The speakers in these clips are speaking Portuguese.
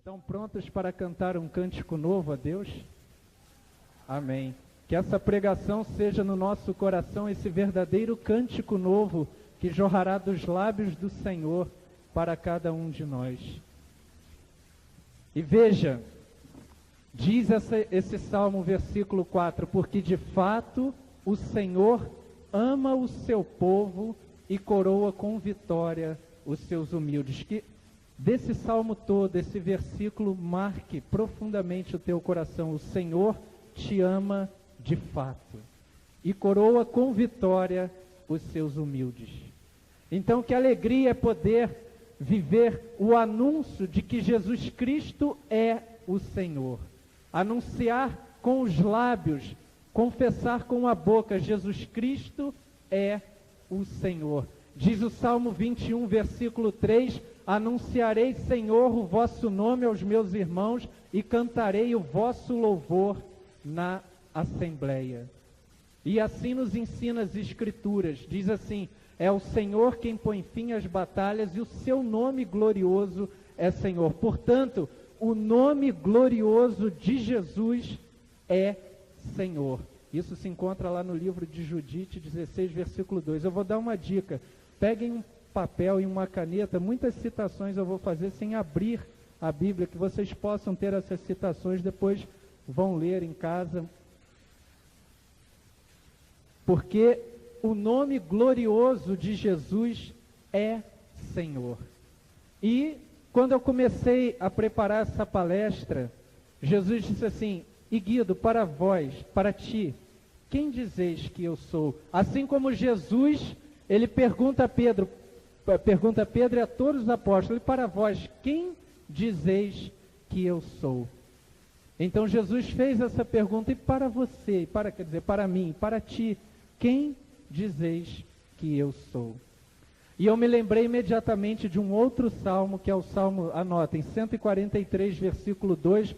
Estão prontos para cantar um cântico novo a Deus? Amém. Que essa pregação seja no nosso coração esse verdadeiro cântico novo que jorrará dos lábios do Senhor para cada um de nós. E veja, diz esse Salmo, versículo 4, porque de fato o Senhor ama o seu povo e coroa com vitória os seus humildes. Que desse salmo todo, esse versículo marque profundamente o teu coração. O Senhor te ama de fato e coroa com vitória os seus humildes. Então, que alegria é poder viver o anúncio de que Jesus Cristo é o Senhor. Anunciar com os lábios, confessar com a boca, Jesus Cristo é o Senhor. Diz o Salmo 21, versículo 3, anunciarei, Senhor, o vosso nome aos meus irmãos e cantarei o vosso louvor na assembleia. E assim nos ensina as Escrituras, diz assim, é o Senhor quem põe fim às batalhas e o seu nome glorioso é Senhor. Portanto, o nome glorioso de Jesus é Senhor. Isso se encontra lá no livro de Judite 16, versículo 2. Eu vou dar uma dica. Peguem um papel e uma caneta. Muitas citações eu vou fazer sem abrir a Bíblia, que vocês possam ter essas citações, depois vão ler em casa. Porque o nome glorioso de Jesus é Senhor. E quando eu comecei a preparar essa palestra, Jesus disse assim, e Guido, para vós, para ti, quem dizeis que eu sou? Assim como Jesus, ele pergunta a Pedro e a todos os apóstolos, e para vós, quem dizeis que eu sou? Então Jesus fez essa pergunta, e para você, para mim, para ti, quem dizeis que eu sou? E eu me lembrei imediatamente de um outro salmo, que é o salmo, anotem, 143, versículo 2,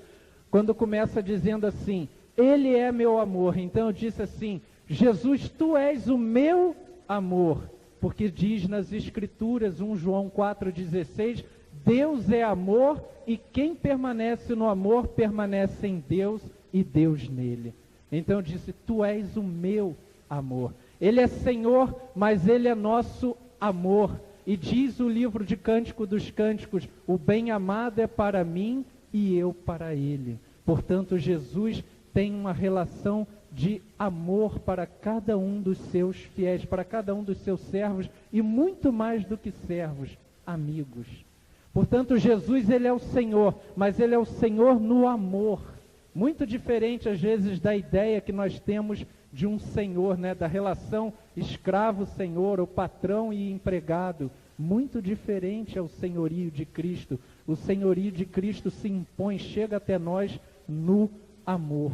quando começa dizendo assim, Ele é meu amor. Então eu disse assim, Jesus, tu és o meu amor, porque diz nas Escrituras, 1 João 4,16, Deus é amor e quem permanece no amor permanece em Deus e Deus nele. Então eu disse, tu és o meu amor. Ele é Senhor, mas Ele é nosso amor. E diz o livro de Cântico dos Cânticos, o bem-amado é para mim e eu para Ele. Portanto, Jesus tem uma relação de amor para cada um dos seus fiéis, para cada um dos seus servos, e muito mais do que servos, amigos. Portanto, Jesus, Ele é o Senhor, mas Ele é o Senhor no amor. Muito diferente, às vezes, da ideia que nós temos de um senhor, né, da relação escravo-senhor, ou patrão e empregado. Muito diferente é o senhorio de Cristo. O senhorio de Cristo se impõe, chega até nós no amor.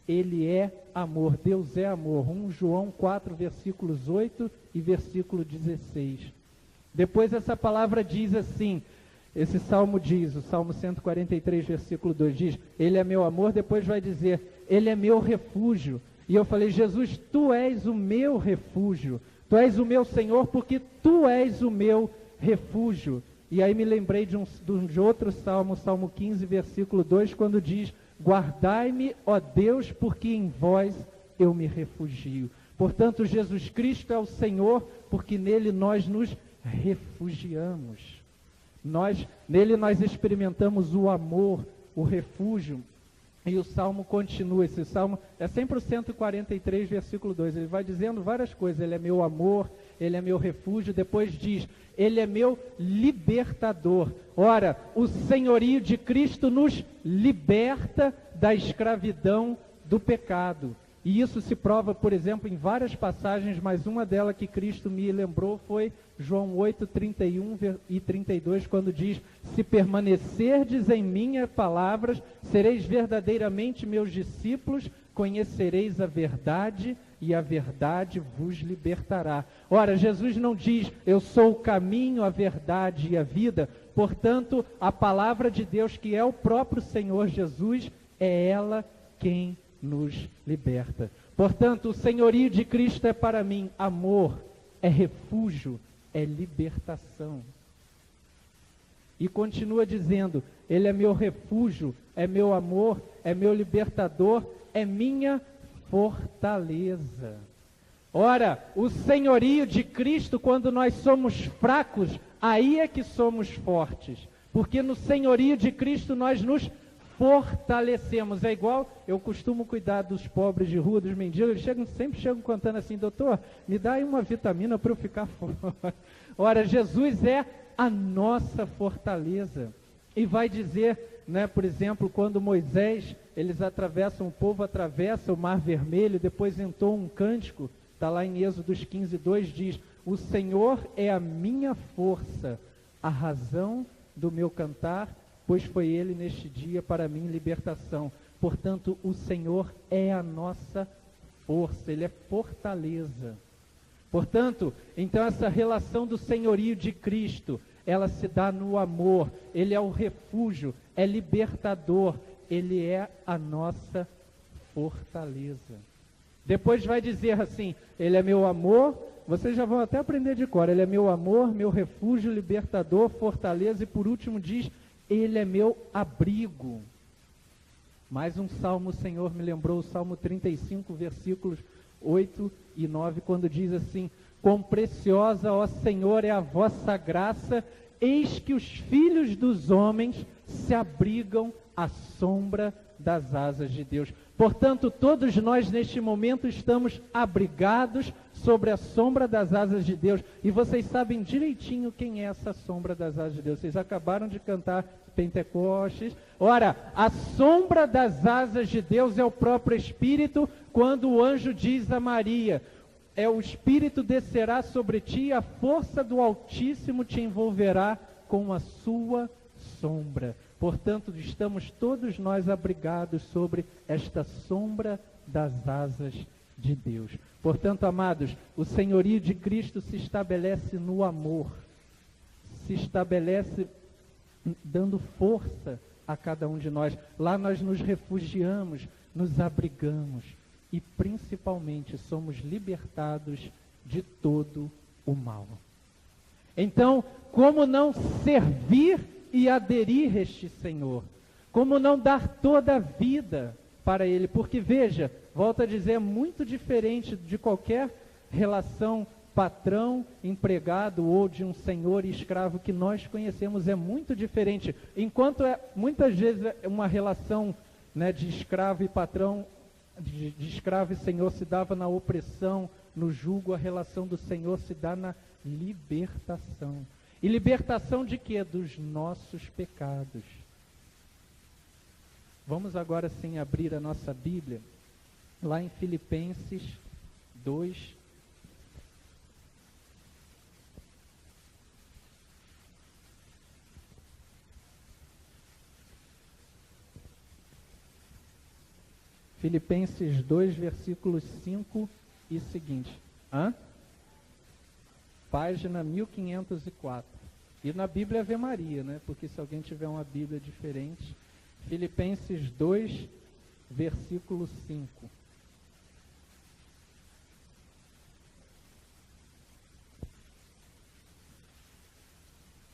Ele é amor, Deus é amor. 1 João 4, versículos 8 e versículo 16. Depois essa palavra diz assim, esse salmo diz, o Salmo 143, versículo 2 diz, Ele é meu amor, depois vai dizer, Ele é meu refúgio. E eu falei, Jesus, Tu és o meu refúgio, Tu és o meu Senhor, porque Tu és o meu refúgio. E aí me lembrei de outro salmo, Salmo 15, versículo 2, quando diz, guardai-me, ó Deus, porque em vós eu me refugio. Portanto, Jesus Cristo é o Senhor, porque nele nós nos refugiamos. Nele nós experimentamos o amor, o refúgio. E o salmo continua, esse salmo é sempre o 143, versículo 2, ele vai dizendo várias coisas, Ele é meu amor, Ele é meu refúgio, depois diz, Ele é meu libertador. Ora, o senhorio de Cristo nos liberta da escravidão do pecado. E isso se prova, por exemplo, em várias passagens, mas uma delas que Cristo me lembrou foi João 8, 31 e 32, quando diz, se permanecerdes em minhas palavras, sereis verdadeiramente meus discípulos, conhecereis a verdade e a verdade vos libertará. Ora, Jesus não diz, eu sou o caminho, a verdade e a vida, portanto, a palavra de Deus, que é o próprio Senhor Jesus, é ela quem nos liberta. Portanto, o senhorio de Cristo é para mim amor, é refúgio, é libertação. E continua dizendo: Ele é meu refúgio, é meu amor, é meu libertador, é minha fortaleza. Ora, o senhorio de Cristo, quando nós somos fracos, aí é que somos fortes. Porque no senhorio de Cristo nós nos fortalecemos. É igual, eu costumo cuidar dos pobres de rua, dos mendigos, eles sempre chegam contando assim: doutor, me dá aí uma vitamina para eu ficar forte. Ora, Jesus é a nossa fortaleza. E vai dizer, né, por exemplo, quando Moisés, o povo atravessa o Mar Vermelho, depois entoa um cântico, está lá em Êxodos 15:2, diz: o Senhor é a minha força, a razão do meu cantar, pois foi Ele neste dia para mim libertação. Portanto, o Senhor é a nossa força, Ele é fortaleza. Portanto, então essa relação do senhorio de Cristo, ela se dá no amor. Ele é o refúgio, é libertador, Ele é a nossa fortaleza. Depois vai dizer assim: Ele é meu amor, vocês já vão até aprender de cor, Ele é meu amor, meu refúgio, libertador, fortaleza, e por último diz: Ele é meu abrigo. Mais um salmo, o Senhor me lembrou, o Salmo 35, versículos 8 e 9, quando diz assim: quão preciosa, ó Senhor, é a vossa graça, eis que os filhos dos homens se abrigam à sombra das asas de Deus. Portanto, todos nós neste momento estamos abrigados sobre a sombra das asas de Deus. E vocês sabem direitinho quem é essa sombra das asas de Deus. Vocês acabaram de cantar Pentecostes. Ora, a sombra das asas de Deus é o próprio Espírito, quando o anjo diz a Maria: o Espírito descerá sobre ti, a força do Altíssimo te envolverá com a sua sombra. Portanto, estamos todos nós abrigados sobre esta sombra das asas de Deus. Portanto, amados, o senhorio de Cristo se estabelece no amor, se estabelece dando força a cada um de nós. Lá nós nos refugiamos, nos abrigamos e principalmente somos libertados de todo o mal. Então, como não servir e aderir a este Senhor? Como não dar toda a vida para Ele? Porque veja, volto a dizer, é muito diferente de qualquer relação patrão, empregado ou de um senhor e escravo que nós conhecemos. É muito diferente. Enquanto muitas vezes uma relação, né, de escravo e patrão, de escravo e senhor se dava na opressão, no jugo, a relação do Senhor se dá na libertação. E libertação de quê? Dos nossos pecados. Vamos agora sim abrir a nossa Bíblia, lá em Filipenses 2. Filipenses 2, versículos 5 e seguinte. Página 1504. E na Bíblia Ave Maria, né? Porque se alguém tiver uma Bíblia diferente. Filipenses 2, versículo 5.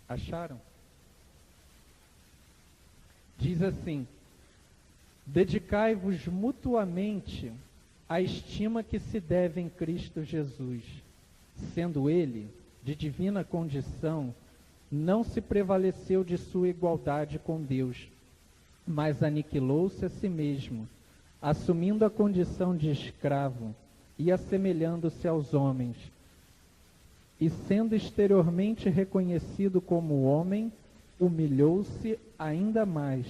Acharam? Diz assim: dedicai-vos mutuamente à estima que se deve em Cristo Jesus, sendo Ele, de divina condição, não se prevaleceu de sua igualdade com Deus, mas aniquilou-se a si mesmo, assumindo a condição de escravo e assemelhando-se aos homens. E sendo exteriormente reconhecido como homem, humilhou-se ainda mais,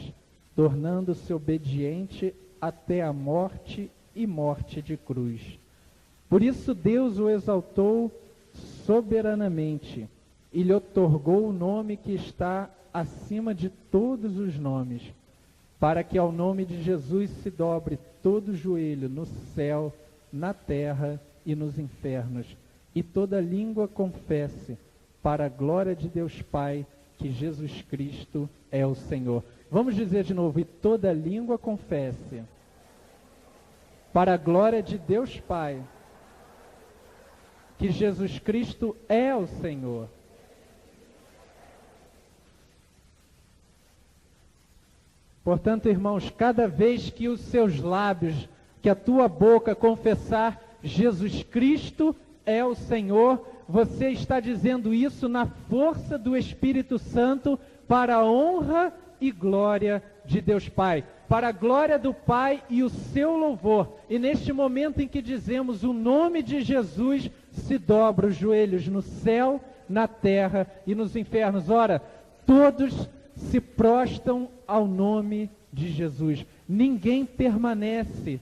tornando-se obediente até a morte e morte de cruz. Por isso Deus o exaltou soberanamente e lhe outorgou o nome que está acima de todos os nomes, para que ao nome de Jesus se dobre todo joelho no céu, na terra e nos infernos, e toda língua confesse, para a glória de Deus Pai, que Jesus Cristo é o Senhor. Vamos dizer de novo: e toda língua confesse, para a glória de Deus Pai, que Jesus Cristo é o Senhor. Portanto, irmãos, cada vez que os seus lábios, que a tua boca confessar Jesus Cristo é o Senhor, você está dizendo isso na força do Espírito Santo para a honra e glória de Deus Pai, para a glória do Pai e o seu louvor. E neste momento em que dizemos o nome de Jesus, se dobra os joelhos no céu, na terra e nos infernos. Ora, todos se prostam ao nome de Jesus. Ninguém permanece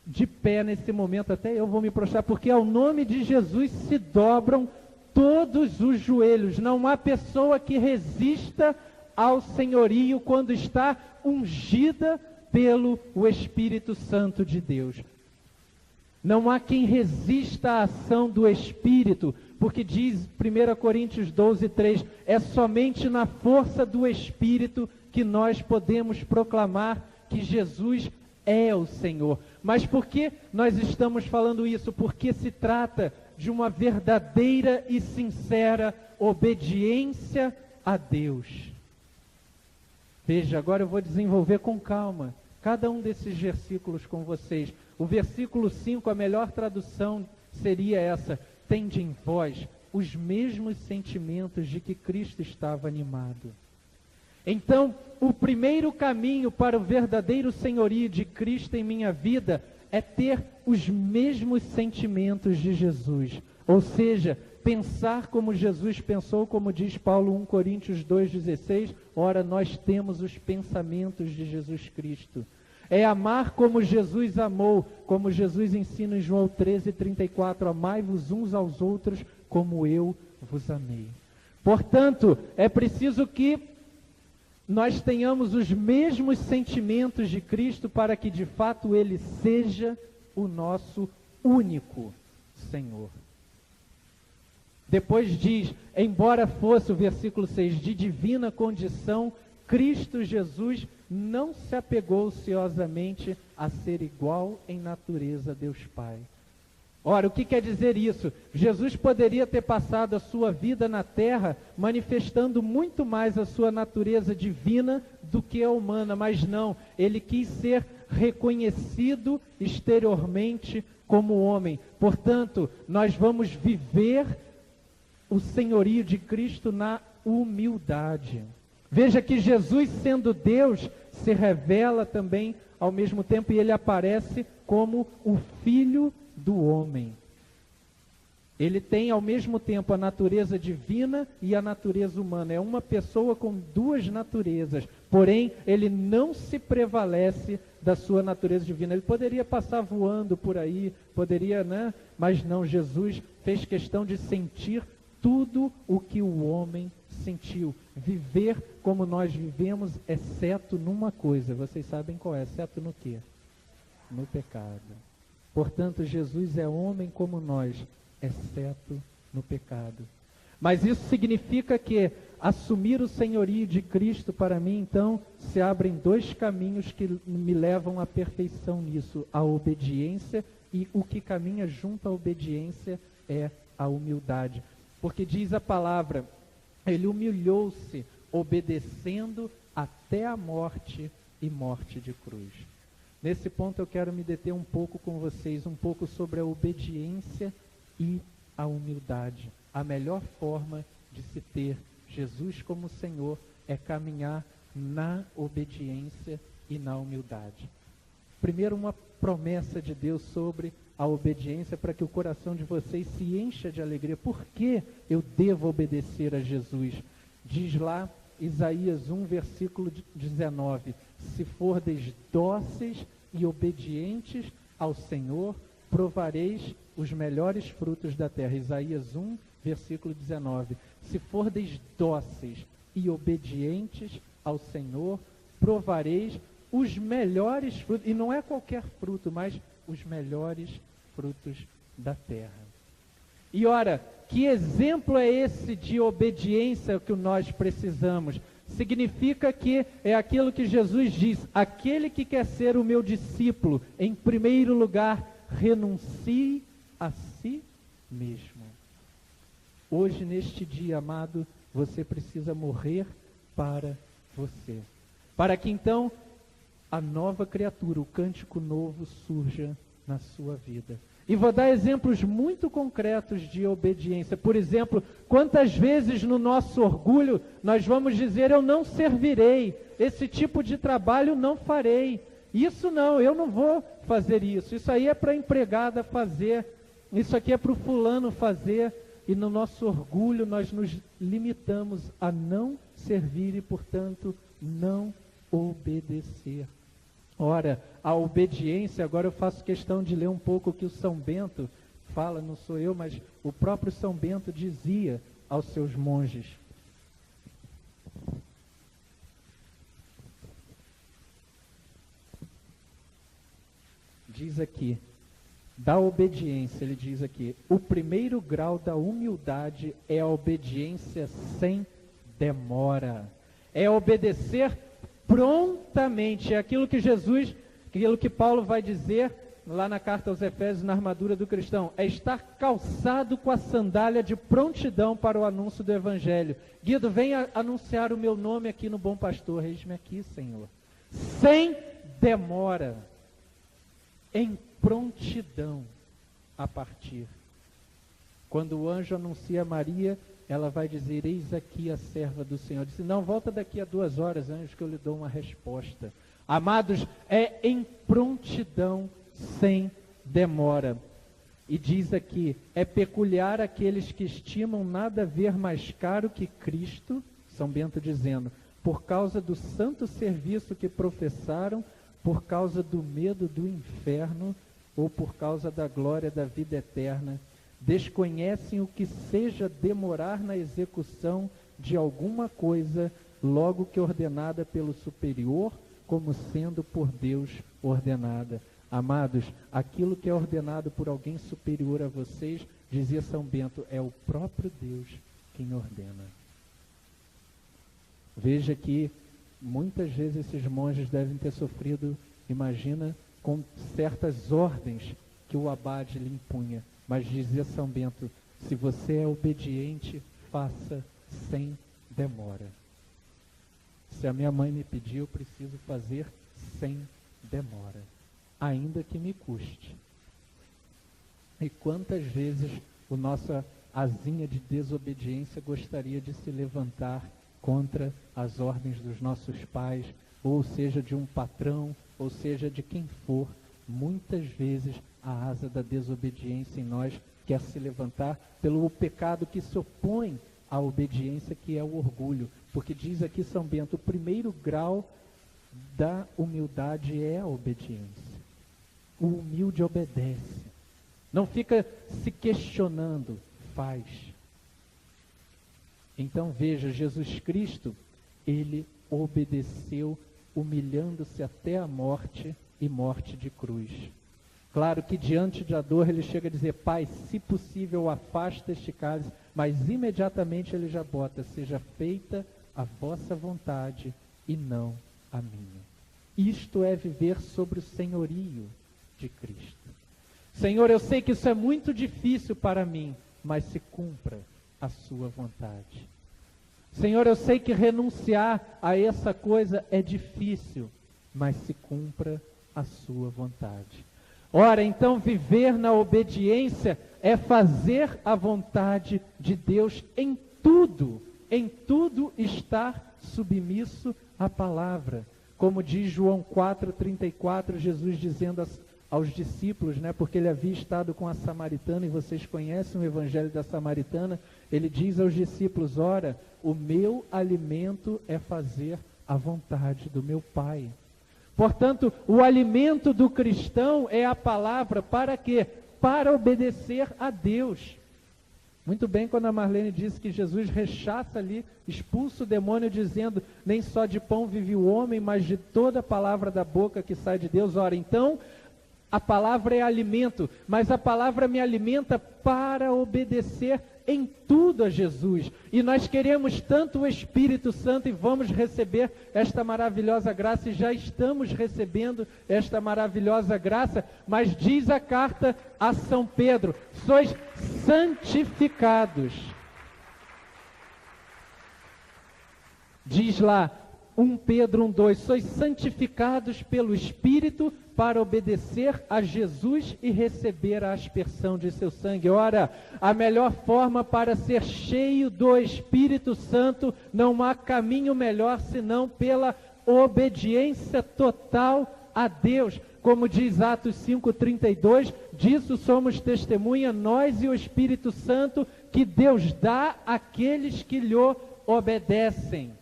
de pé nesse momento, até eu vou me prostrar, porque ao nome de Jesus se dobram todos os joelhos. Não há pessoa que resista ao senhorio quando está ungida pelo Espírito Santo de Deus. Não há quem resista à ação do Espírito, porque diz 1 Coríntios 12:3, é somente na força do Espírito que nós podemos proclamar que Jesus é o Senhor. Mas por que nós estamos falando isso? Porque se trata de uma verdadeira e sincera obediência a Deus. Veja, agora eu vou desenvolver com calma cada um desses versículos com vocês. O versículo 5, a melhor tradução seria essa: tende em vós os mesmos sentimentos de que Cristo estava animado. Então, o primeiro caminho para o verdadeiro senhorio de Cristo em minha vida é ter os mesmos sentimentos de Jesus. Ou seja, pensar como Jesus pensou, como diz Paulo 1 Coríntios 2,16, ora, nós temos os pensamentos de Jesus Cristo. É amar como Jesus amou, como Jesus ensina em João 13:34, amai-vos uns aos outros como eu vos amei. Portanto, é preciso que nós tenhamos os mesmos sentimentos de Cristo para que de fato Ele seja o nosso único Senhor. Depois diz, embora fosse, o versículo 6, de divina condição, Cristo Jesus não se apegou ociosamente a ser igual em natureza a Deus Pai. Ora, o que quer dizer isso? Jesus poderia ter passado a sua vida na terra manifestando muito mais a sua natureza divina do que a humana, mas não, ele quis ser reconhecido exteriormente como homem. Portanto, nós vamos viver o senhorio de Cristo na humildade. Veja que Jesus, sendo Deus, se revela também ao mesmo tempo e ele aparece como o Filho do homem. Ele tem ao mesmo tempo a natureza divina e a natureza humana. É uma pessoa com duas naturezas, porém ele não se prevalece da sua natureza divina. Ele poderia passar voando por aí, poderia, né? Mas não, Jesus fez questão de sentir tudo o que o homem sentiu. Viver como nós vivemos, exceto numa coisa. Vocês sabem qual é? Exceto no quê? No pecado. Portanto, Jesus é homem como nós, exceto no pecado. Mas isso significa que assumir o senhorio de Cristo para mim, então, se abrem dois caminhos que me levam à perfeição nisso: a obediência, e o que caminha junto à obediência é a humildade. Porque diz a palavra, ele humilhou-se, obedecendo até a morte e morte de cruz. Nesse ponto eu quero me deter um pouco com vocês, um pouco sobre a obediência e a humildade. A melhor forma de se ter Jesus como Senhor é caminhar na obediência e na humildade. Primeiro, uma promessa de Deus sobre a obediência para que o coração de vocês se encha de alegria. Por que eu devo obedecer a Jesus? Diz lá Isaías 1, versículo 19, se fordes dóceis e obedientes ao Senhor, provareis os melhores frutos da terra. Isaías 1, versículo 19. Se fordes dóceis e obedientes ao Senhor, provareis os melhores frutos, e não é qualquer fruto, mas os melhores frutos da terra. E ora, que exemplo é esse de obediência que nós precisamos? Significa que é aquilo que Jesus diz, aquele que quer ser o meu discípulo, em primeiro lugar, renuncie a si mesmo. Hoje, neste dia, amado, você precisa morrer para você. para que então a nova criatura, o cântico novo, surja na sua vida. E vou dar exemplos muito concretos de obediência. Por exemplo, quantas vezes no nosso orgulho nós vamos dizer: eu não servirei, esse tipo de trabalho não farei, isso não, eu não vou fazer isso aí é para a empregada fazer, isso aqui é para o fulano fazer. E no nosso orgulho nós nos limitamos a não servir e, portanto, não obedecer. Ora, a obediência, agora eu faço questão de ler um pouco o que o São Bento fala, não sou eu, mas o próprio São Bento dizia aos seus monges. Diz aqui, da obediência, ele diz aqui: o primeiro grau da humildade é a obediência sem demora. É obedecer prontamente. É aquilo que aquilo que Paulo vai dizer lá na carta aos Efésios, na armadura do cristão. É estar calçado com a sandália de prontidão para o anúncio do Evangelho. Guido, venha anunciar o meu nome aqui no Bom Pastor. Eis-me aqui, Senhor. Sem demora. Em prontidão a partir. Quando o anjo anuncia a Maria, ela vai dizer: eis aqui a serva do Senhor. Disse: não, volta daqui a 2 horas, anjo, que eu lhe dou uma resposta. Amados, é em prontidão, sem demora. E diz aqui: é peculiar aqueles que estimam nada haver mais caro que Cristo, São Bento dizendo, por causa do santo serviço que professaram, por causa do medo do inferno, ou por causa da glória da vida eterna, desconhecem o que seja demorar na execução de alguma coisa, logo que ordenada pelo superior, como sendo por Deus ordenada. Amados, aquilo que é ordenado por alguém superior a vocês, dizia São Bento, é o próprio Deus quem ordena. Veja que muitas vezes esses monges devem ter sofrido, imagina, com certas ordens que o abade lhe impunha. Mas dizia São Bento: se você é obediente, faça sem demora. Se a minha mãe me pedir, eu preciso fazer sem demora, ainda que me custe. E quantas vezes o nossa asinha de desobediência gostaria de se levantar contra as ordens dos nossos pais, ou seja, de um patrão, ou seja, de quem for. Muitas vezes a asa da desobediência em nós quer se levantar pelo pecado que se opõe à obediência, que é o orgulho. Porque diz aqui São Bento, o primeiro grau da humildade é a obediência. O humilde obedece. Não fica se questionando, faz. Então veja, Jesus Cristo, ele obedeceu, humilhando-se até a morte e morte de cruz. Claro que diante da dor ele chega a dizer: Pai, se possível afasta este cálice, mas imediatamente ele já bota: seja feita a vossa vontade e não a minha. Isto é viver sobre o senhorio de Cristo. Senhor, eu sei que isso é muito difícil para mim, mas se cumpra a sua vontade. Senhor, eu sei que renunciar a essa coisa é difícil, mas se cumpra a sua vontade. Ora, então viver na obediência é fazer a vontade de Deus em tudo estar submisso à palavra. Como diz João 4,34, Jesus dizendo aos discípulos, porque ele havia estado com a samaritana, e vocês conhecem o evangelho da samaritana, ele diz aos discípulos: ora, o meu alimento é fazer a vontade do meu Pai. Portanto, o alimento do cristão é a palavra. Para quê? Para obedecer a Deus. Muito bem, quando a Marlene disse que Jesus rechaça ali, expulsa o demônio, dizendo: nem só de pão vive o homem, mas de toda a palavra da boca que sai de Deus. Ora, então, a palavra é alimento, mas a palavra me alimenta para obedecer em tudo a Jesus. E nós queremos tanto o Espírito Santo, e vamos receber esta maravilhosa graça, e já estamos recebendo esta maravilhosa graça, mas diz a carta a São Pedro: sois santificados. Diz lá: 1 Pedro 1:2, sois santificados pelo Espírito para obedecer a Jesus e receber a aspersão de seu sangue. Ora, a melhor forma para ser cheio do Espírito Santo, não há caminho melhor senão pela obediência total a Deus. Como diz Atos 5:32, disso somos testemunha nós e o Espírito Santo, que Deus dá àqueles que lhe obedecem.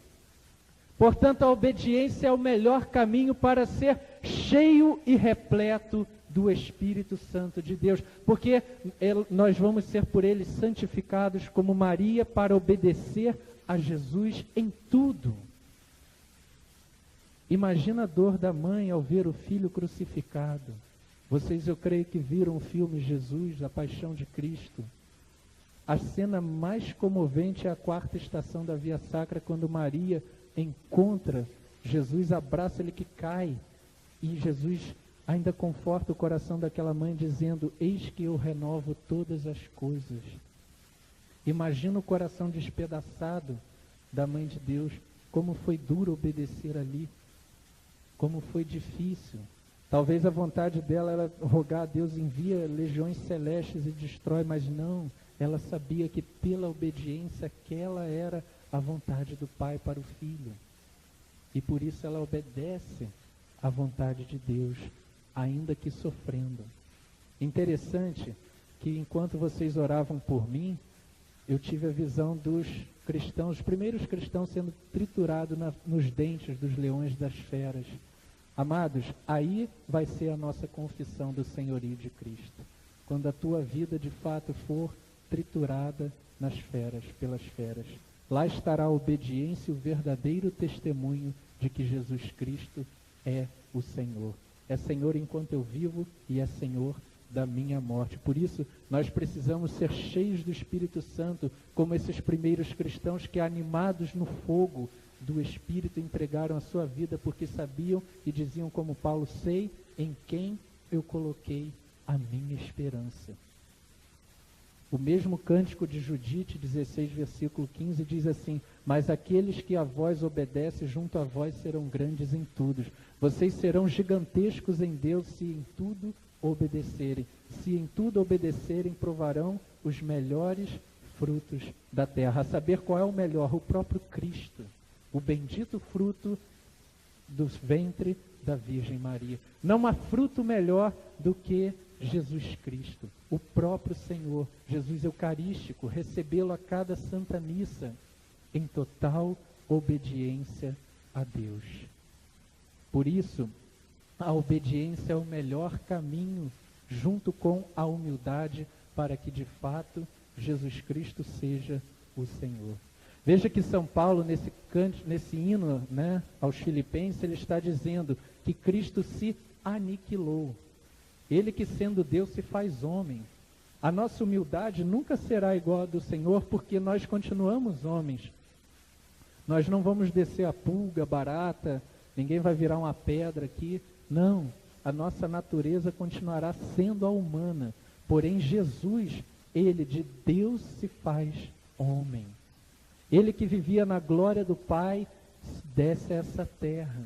Portanto, a obediência é o melhor caminho para ser cheio e repleto do Espírito Santo de Deus, porque nós vamos ser por ele santificados como Maria para obedecer a Jesus em tudo. Imagina a dor da mãe ao ver o filho crucificado. Vocês, eu creio que viram o filme Jesus, a Paixão de Cristo. A cena mais comovente é a 4ª estação da Via Sacra, quando Maria encontra Jesus, abraça ele que cai, e Jesus ainda conforta o coração daquela mãe dizendo: eis que eu renovo todas as coisas. Imagina o coração despedaçado da mãe de Deus, como foi duro obedecer ali, como foi difícil. Talvez a vontade dela era rogar a Deus, envia legiões celestes e destrói, mas não, ela sabia que pela obediência aquela era a vontade do Pai para o Filho. E por isso ela obedece à vontade de Deus, ainda que sofrendo. Interessante que enquanto vocês oravam por mim, eu tive a visão dos cristãos, os primeiros cristãos sendo triturados nos dentes dos leões das feras. Amados, aí vai ser a nossa confissão do senhorio de Cristo. Quando a tua vida de fato for triturada nas feras, pelas feras. Lá estará a obediência e o verdadeiro testemunho de que Jesus Cristo é o Senhor. É Senhor enquanto eu vivo e é Senhor da minha morte. Por isso, nós precisamos ser cheios do Espírito Santo, como esses primeiros cristãos que, animados no fogo do Espírito, entregaram a sua vida porque sabiam e diziam como Paulo: sei em quem eu coloquei a minha esperança. O mesmo cântico de Judite 16, versículo 15, diz assim: mas aqueles que a vós obedecem, junto a vós serão grandes em tudo. Vocês serão gigantescos em Deus se em tudo obedecerem. Se em tudo obedecerem, provarão os melhores frutos da terra. A saber qual é o melhor? O próprio Cristo. O bendito fruto do ventre da Virgem Maria. Não há fruto melhor do que Jesus Cristo, o próprio Senhor, Jesus Eucarístico, recebê-lo a cada Santa Missa, em total obediência a Deus. Por isso, a obediência é o melhor caminho, junto com a humildade, para que de fato Jesus Cristo seja o Senhor. Veja que São Paulo, nesse hino, né, aos Filipenses, ele está dizendo que Cristo se aniquilou. Ele que sendo Deus se faz homem. A nossa humildade nunca será igual a do Senhor, porque nós continuamos homens. Nós não vamos descer a pulga, barata, ninguém vai virar uma pedra aqui. Não, a nossa natureza continuará sendo a humana. Porém, Jesus, ele de Deus se faz homem. Ele que vivia na glória do Pai, desce a essa terra,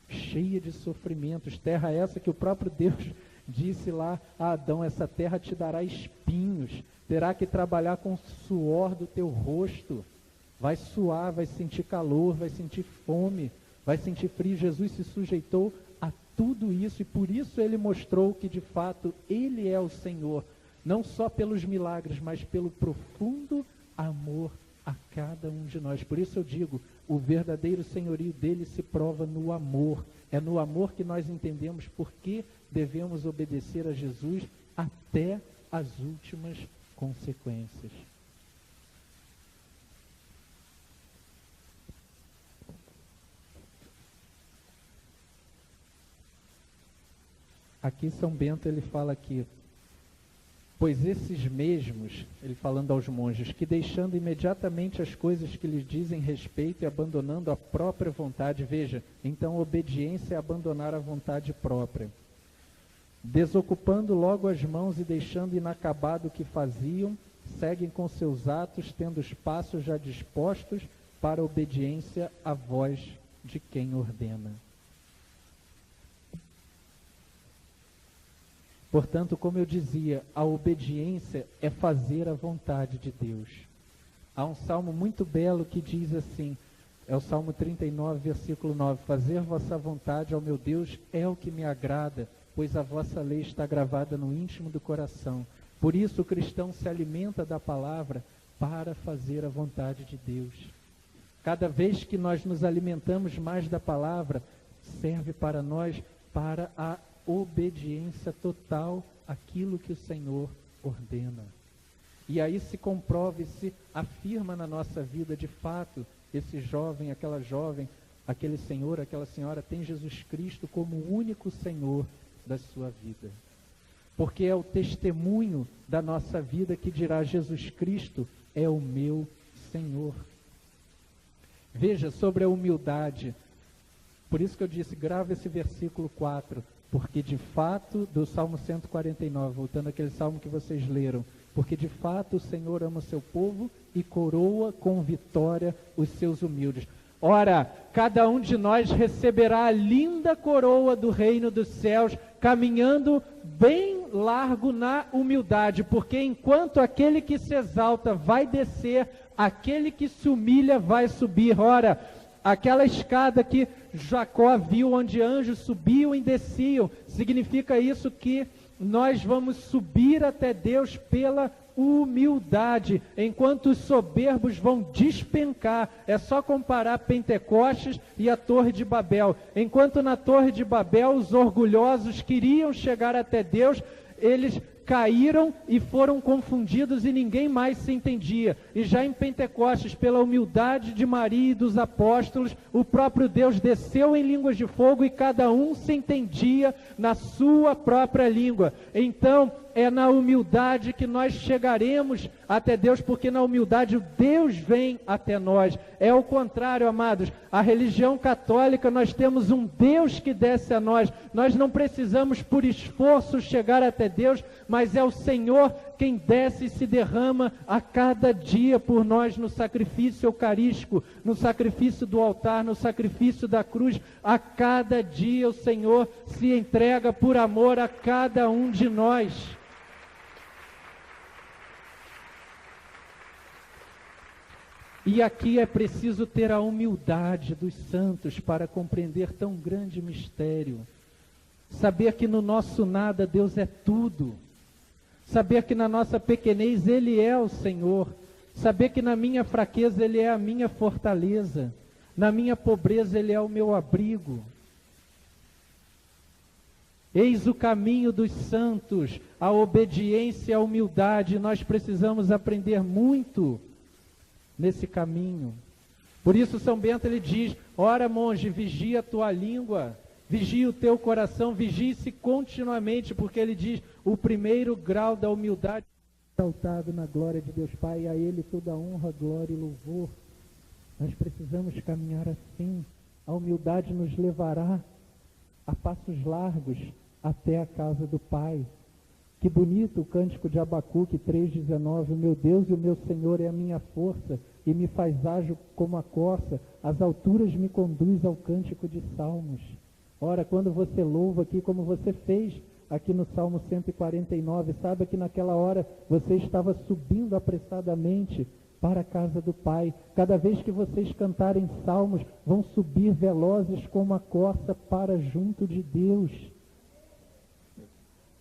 cheia de sofrimentos. Terra essa que o próprio Deus disse lá a Adão: essa terra te dará espinhos, terá que trabalhar com o suor do teu rosto, vai suar, vai sentir calor, vai sentir fome, vai sentir frio. Jesus se sujeitou a tudo isso e por isso ele mostrou que de fato ele é o Senhor, não só pelos milagres, mas pelo profundo amor a cada um de nós. Por isso eu digo, o verdadeiro senhorio dele se prova no amor. É no amor que nós entendemos por que devemos obedecer a Jesus até as últimas consequências. Aqui São Bento ele fala aqui: pois esses mesmos, ele falando aos monges, que deixando imediatamente as coisas que lhes dizem respeito e abandonando a própria vontade, veja, então obediência é abandonar a vontade própria, desocupando logo as mãos e deixando inacabado o que faziam, seguem com seus atos, tendo os passos já dispostos para a obediência à voz de quem ordena. Portanto, como eu dizia, a obediência é fazer a vontade de Deus. Há um salmo muito belo que diz assim, é o Salmo 39, versículo 9, fazer vossa vontade, ó meu Deus, é o que me agrada, pois a vossa lei está gravada no íntimo do coração. Por isso o cristão se alimenta da palavra para fazer a vontade de Deus. Cada vez que nós nos alimentamos mais da palavra, serve para nós para a obediência total àquilo que o Senhor ordena. E aí se comprova e se afirma na nossa vida, de fato, esse jovem, aquela jovem, aquele senhor, aquela senhora tem Jesus Cristo como o único Senhor da sua vida. Porque é o testemunho da nossa vida que dirá: Jesus Cristo é o meu Senhor. Veja, sobre a humildade, por isso que eu disse, grava esse versículo 4, porque de fato, do Salmo 149, voltando àquele salmo que vocês leram, porque de fato o Senhor ama o seu povo e coroa com vitória os seus humildes. Ora, cada um de nós receberá a linda coroa do reino dos céus, caminhando bem largo na humildade, porque enquanto aquele que se exalta vai descer, aquele que se humilha vai subir. Ora, aquela escada que Jacó viu, onde anjos subiam e desciam, significa isso, que nós vamos subir até Deus pela humildade, enquanto os soberbos vão despencar. É só comparar Pentecostes e a Torre de Babel. Enquanto na Torre de Babel os orgulhosos queriam chegar até Deus, eles caíram e foram confundidos e ninguém mais se entendia. E já em Pentecostes, pela humildade de Maria e dos apóstolos, o próprio Deus desceu em línguas de fogo e cada um se entendia na sua própria língua. Então, é na humildade que nós chegaremos até Deus, porque na humildade o Deus vem até nós. É o contrário, amados. A religião católica, nós temos um Deus que desce a nós. Nós não precisamos por esforço chegar até Deus, mas é o Senhor quem desce e se derrama a cada dia por nós no sacrifício eucarístico, no sacrifício do altar, no sacrifício da cruz. A cada dia o Senhor se entrega por amor a cada um de nós. E aqui é preciso ter a humildade dos santos para compreender tão grande mistério. Saber que no nosso nada Deus é tudo. Saber que na nossa pequenez Ele é o Senhor. Saber que na minha fraqueza Ele é a minha fortaleza. Na minha pobreza Ele é o meu abrigo. Eis o caminho dos santos, a obediência e a humildade. Nós precisamos aprender muito nesse caminho. Por isso São Bento ele diz: ora, monge, vigia a tua língua, vigia o teu coração, vigie-se continuamente, porque ele diz: o primeiro grau da humildade é exaltado na glória de Deus Pai, e a Ele toda honra, glória e louvor. Nós precisamos caminhar assim. A humildade nos levará a passos largos até a casa do Pai. Que bonito o cântico de Abacuque 3,19, o meu Deus e o meu Senhor é a minha força, e me faz ágil como a corça, as alturas me conduz ao cântico de salmos. Ora, quando você louva aqui, como você fez aqui no Salmo 149, saiba que naquela hora você estava subindo apressadamente para a casa do Pai. Cada vez que vocês cantarem salmos, vão subir velozes como a corça para junto de Deus.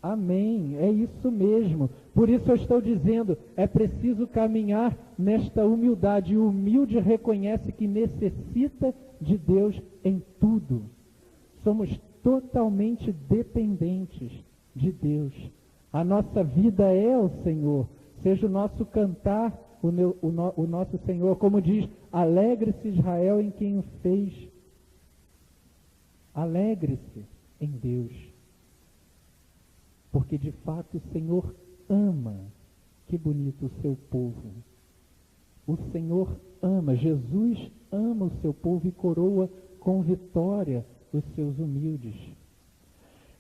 Amém, é isso mesmo. Por isso eu estou dizendo, é preciso caminhar nesta humildade. E o humilde reconhece que necessita de Deus em tudo. Somos totalmente dependentes de Deus. A nossa vida é o Senhor. Seja o nosso cantar o nosso Senhor. Como diz, alegre-se Israel em quem o fez. Alegre-se em Deus. Porque de fato o Senhor ama. Que bonito o seu povo. O Senhor ama, Jesus ama o seu povo e coroa com vitória os seus humildes.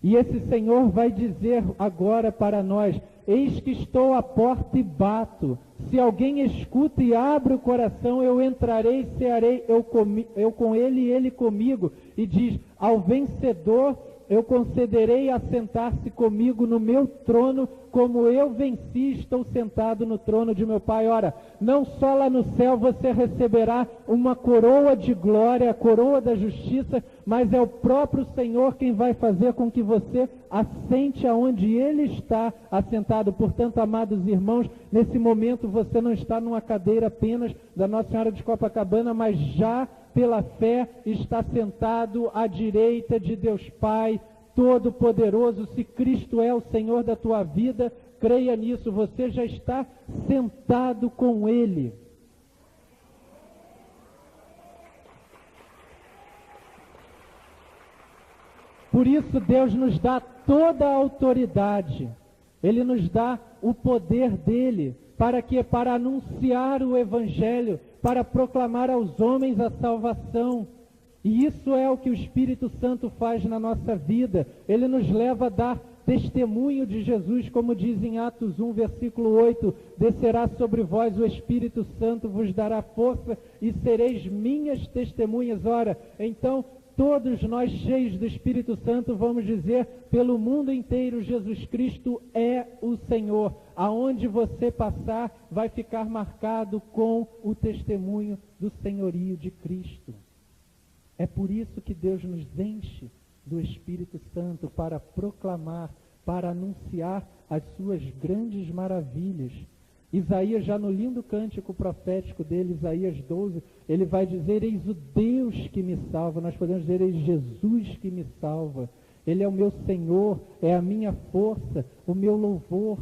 E esse Senhor vai dizer agora para nós: eis que estou à porta e bato. Se alguém escuta e abre o coração, eu entrarei e cearei eu com ele e ele comigo. E diz, ao vencedor eu concederei assentar-se comigo no meu trono, como eu venci e estou sentado no trono de meu Pai. Ora, não só lá no céu você receberá uma coroa de glória, a coroa da justiça, mas é o próprio Senhor quem vai fazer com que você assente aonde Ele está assentado. Portanto, amados irmãos, nesse momento você não está numa cadeira apenas da Nossa Senhora de Copacabana, mas já pela fé está sentado à direita de Deus Pai Todo-Poderoso. Se Cristo é o Senhor da tua vida, creia nisso, você já está sentado com Ele. Por isso Deus nos dá toda a autoridade, Ele nos dá o poder dEle, para anunciar o Evangelho, para proclamar aos homens a salvação. E isso é o que o Espírito Santo faz na nossa vida. Ele nos leva a dar testemunho de Jesus, como diz em Atos 1, versículo 8, descerá sobre vós o Espírito Santo, vos dará força e sereis minhas testemunhas. Ora, então, todos nós cheios do Espírito Santo vamos dizer pelo mundo inteiro, Jesus Cristo é o Senhor. Aonde você passar, vai ficar marcado com o testemunho do senhorio de Cristo. É por isso que Deus nos enche do Espírito Santo para proclamar, para anunciar as suas grandes maravilhas. Isaías, já no lindo cântico profético dele, Isaías 12, ele vai dizer, eis o Deus que me salva. Nós podemos dizer, eis Jesus que me salva. Ele é o meu Senhor, é a minha força, o meu louvor.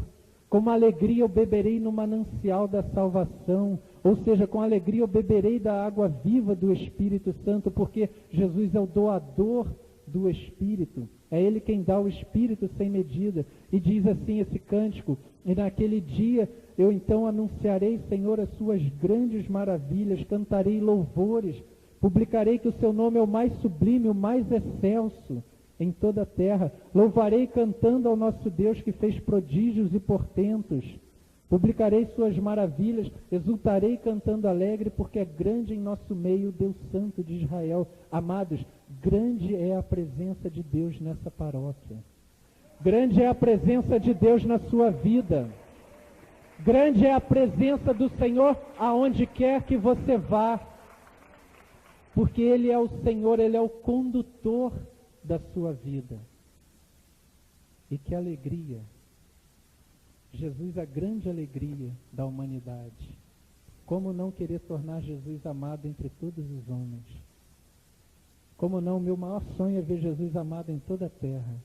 Com alegria eu beberei no manancial da salvação, ou seja, com alegria eu beberei da água viva do Espírito Santo, porque Jesus é o doador do Espírito, é Ele quem dá o Espírito sem medida. E diz assim esse cântico, e naquele dia eu então anunciarei, Senhor, as suas grandes maravilhas, cantarei louvores, publicarei que o seu nome é o mais sublime, o mais excelso em toda a terra. Louvarei cantando ao nosso Deus que fez prodígios e portentos. Publicarei suas maravilhas, exultarei cantando alegre, porque é grande em nosso meio o Deus Santo de Israel. Amados, grande é a presença de Deus nessa paróquia. Grande é a presença de Deus na sua vida. Grande é a presença do Senhor aonde quer que você vá. Porque Ele é o Senhor, Ele é o condutor da sua vida. E que alegria! Jesus é a grande alegria da humanidade. Como não querer tornar Jesus amado entre todos os homens? Como não, o meu maior sonho é ver Jesus amado em toda a terra.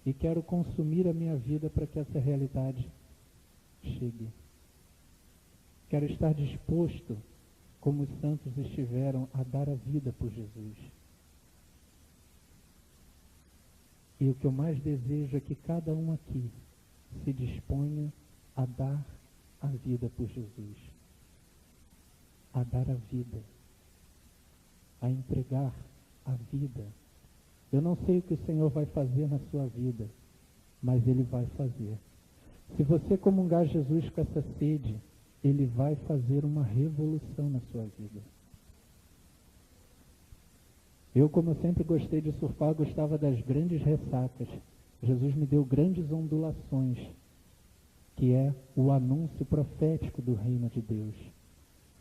E quero consumir a minha vida para que essa realidade chegue. Quero estar disposto, como os santos estiveram, a dar a vida por Jesus. E o que eu mais desejo é que cada um aqui se disponha a dar a vida por Jesus. A dar a vida. A entregar a vida. Eu não sei o que o Senhor vai fazer na sua vida, mas Ele vai fazer. Se você comungar Jesus com essa sede, Ele vai fazer uma revolução na sua vida. Eu, como eu sempre gostei de surfar, gostava das grandes ressacas. Jesus me deu grandes ondulações, que é o anúncio profético do reino de Deus.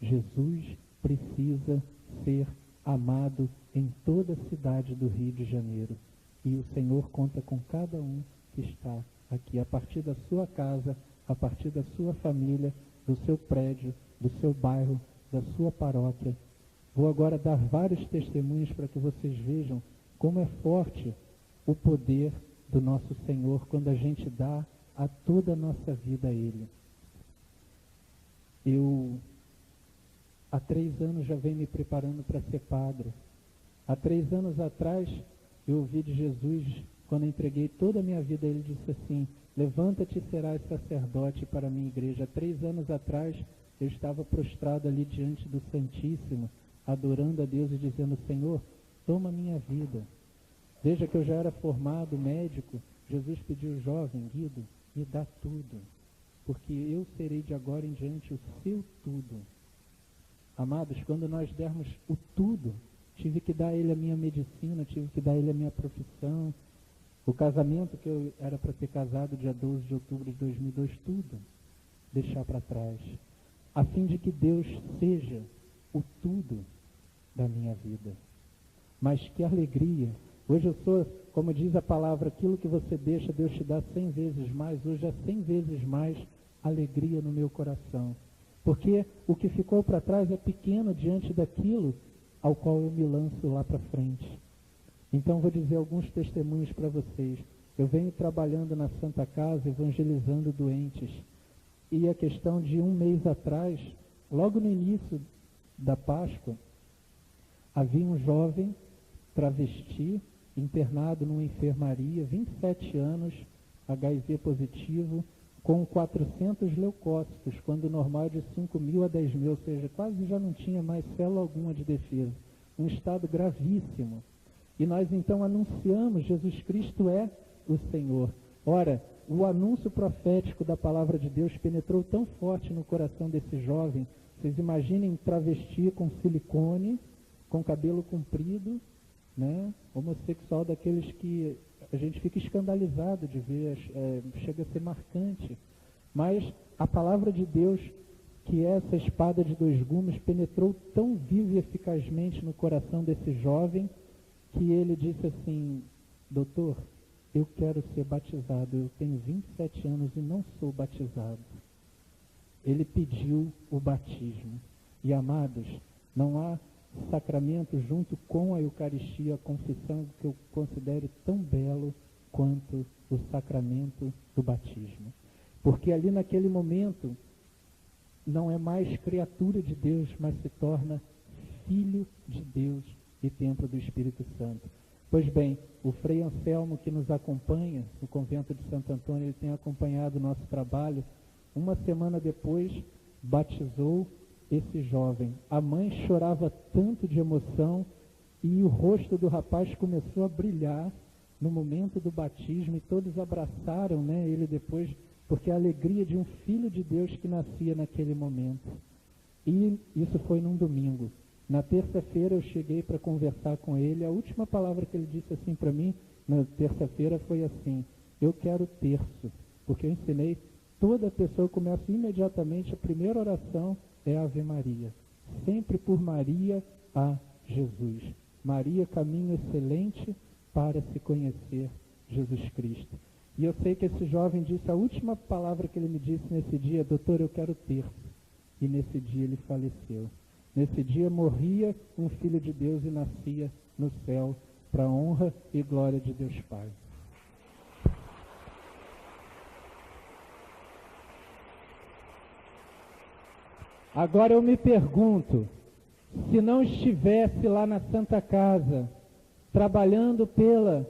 Jesus precisa ser amado em toda a cidade do Rio de Janeiro. E o Senhor conta com cada um que está aqui, a partir da sua casa, a partir da sua família, do seu prédio, do seu bairro, da sua paróquia. Vou agora dar vários testemunhos para que vocês vejam como é forte o poder do nosso Senhor quando a gente dá a toda a nossa vida a Ele. Eu, há 3 anos, já venho me preparando para ser padre. Há 3 anos atrás, eu ouvi de Jesus, quando entreguei toda a minha vida, Ele disse assim, levanta-te e serás sacerdote para a minha igreja. Há 3 anos atrás, eu estava prostrado ali diante do Santíssimo, adorando a Deus e dizendo, Senhor, toma a minha vida. Desde que eu já era formado médico, Jesus pediu, jovem, Guido, me dá tudo, porque eu serei de agora em diante o seu tudo. Amados, quando nós dermos o tudo, tive que dar a ele a minha medicina, tive que dar a ele a minha profissão, o casamento que eu era para ter casado dia 12 de outubro de 2002, tudo deixar para trás, a fim de que Deus seja o tudo da minha vida. Mas que alegria! Hoje eu sou, como diz a palavra, aquilo que você deixa, Deus te dá 100 vezes mais. Hoje é 100 vezes mais alegria no meu coração. Porque o que ficou para trás é pequeno diante daquilo ao qual eu me lanço lá para frente. Então vou dizer alguns testemunhos para vocês. Eu venho trabalhando na Santa Casa, evangelizando doentes. E a questão de um mês atrás, logo no início da Páscoa, havia um jovem travesti, internado numa enfermaria, 27 anos, HIV positivo, com 400 leucócitos, quando o normal é de 5.000 a 10.000, ou seja, quase já não tinha mais célula alguma de defesa. Um estado gravíssimo. E nós então anunciamos, Jesus Cristo é o Senhor. Ora, o anúncio profético da palavra de Deus penetrou tão forte no coração desse jovem. Vocês imaginem travesti com silicone, com cabelo comprido, né? Homossexual daqueles que a gente fica escandalizado de ver, chega a ser marcante. Mas a palavra de Deus, que é essa espada de dois gumes, penetrou tão vivo e eficazmente no coração desse jovem, que ele disse assim: doutor, eu quero ser batizado, eu tenho 27 anos e não sou batizado. Ele pediu o batismo. E amados, não há sacramento junto com a Eucaristia, a confissão, que eu considere tão belo quanto o sacramento do batismo. Porque ali naquele momento não é mais criatura de Deus, mas se torna filho de Deus e templo do Espírito Santo. Pois bem, o Frei Anselmo, que nos acompanha, o convento de Santo Antônio, ele tem acompanhado o nosso trabalho. Uma semana depois, batizou esse jovem. A mãe chorava tanto de emoção e o rosto do rapaz começou a brilhar no momento do batismo e todos abraçaram, né, ele depois, porque a alegria de um filho de Deus que nascia naquele momento. E isso foi num domingo. Na terça-feira eu cheguei para conversar com ele. A última palavra que ele disse assim para mim, na terça-feira, foi assim: eu quero terço, porque eu ensinei, toda pessoa começa imediatamente, a primeira oração é Ave Maria. Sempre por Maria a Jesus. Maria, caminho excelente para se conhecer Jesus Cristo. E eu sei que esse jovem disse, a última palavra que ele me disse nesse dia: doutor, eu quero terço. E nesse dia ele faleceu. Nesse dia morria um filho de Deus e nascia no céu, para a honra e glória de Deus Pai. Agora eu me pergunto, se não estivesse lá na Santa Casa, trabalhando pela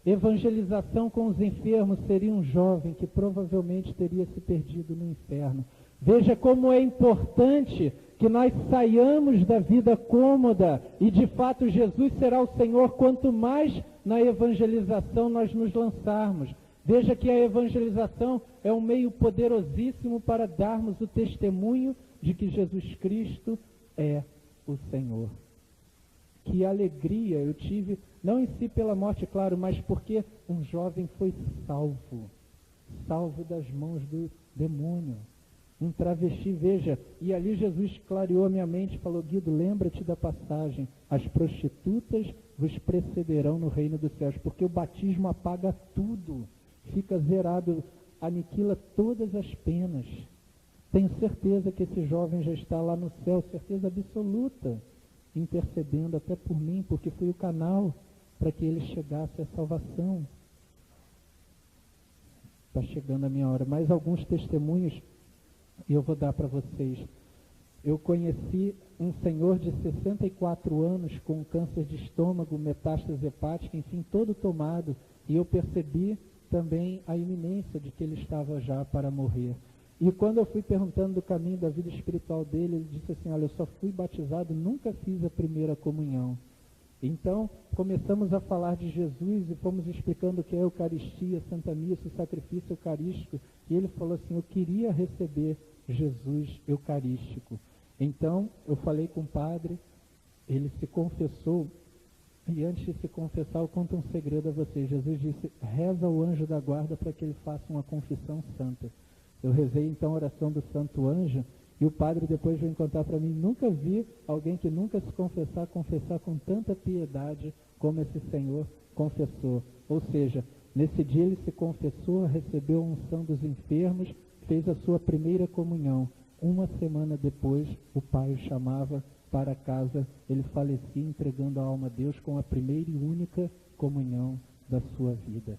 evangelização com os enfermos, seria um jovem que provavelmente teria se perdido no inferno. Veja como é importante que nós saiamos da vida cômoda e de fato Jesus será o Senhor quanto mais na evangelização nós nos lançarmos. Veja que a evangelização é um meio poderosíssimo para darmos o testemunho de que Jesus Cristo é o Senhor. Que alegria eu tive, não em si pela morte, claro, mas porque um jovem foi salvo das mãos do demônio. Um travesti, veja, e ali Jesus clareou a minha mente e falou: Guido, lembra-te da passagem, as prostitutas vos precederão no reino dos céus, porque o batismo apaga tudo, fica zerado, aniquila todas as penas. Tenho certeza que esse jovem já está lá no céu, certeza absoluta, intercedendo até por mim, porque fui o canal para que ele chegasse à salvação. Está chegando a minha hora. Mais alguns testemunhos e eu vou dar para vocês. Eu conheci um senhor de 64 anos com câncer de estômago, metástase hepática, enfim, todo tomado, e eu percebi também a iminência de que ele estava já para morrer. E quando eu fui perguntando do caminho da vida espiritual dele, ele disse assim: olha, eu só fui batizado, nunca fiz a primeira comunhão. Então, começamos a falar de Jesus e fomos explicando o que é a Eucaristia, Santa Missa, o sacrifício eucarístico. E ele falou assim, eu queria receber Jesus eucarístico. Então, eu falei com o padre, ele se confessou, e antes de se confessar, eu conto um segredo a vocês. Jesus disse, reza o anjo da guarda para que ele faça uma confissão santa. Eu rezei então a oração do Santo Anjo, e o padre depois veio contar para mim, nunca vi alguém que nunca se confessar com tanta piedade como esse senhor confessou. Ou seja, nesse dia ele se confessou, recebeu a unção dos enfermos, fez a sua primeira comunhão. Uma semana depois, o pai o chamava para casa, ele falecia entregando a alma a Deus com a primeira e única comunhão da sua vida.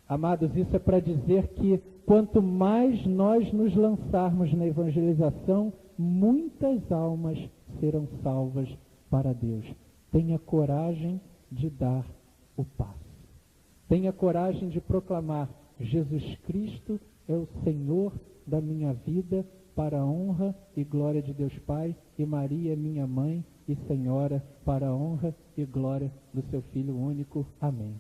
Amados, isso é para dizer que quanto mais nós nos lançarmos na evangelização, muitas almas serão salvas para Deus. Tenha coragem de dar o passo. Tenha coragem de proclamar, Jesus Cristo é o Senhor da minha vida, para a honra e glória de Deus Pai, e Maria, minha mãe e Senhora, para a honra e glória do seu Filho único. Amém.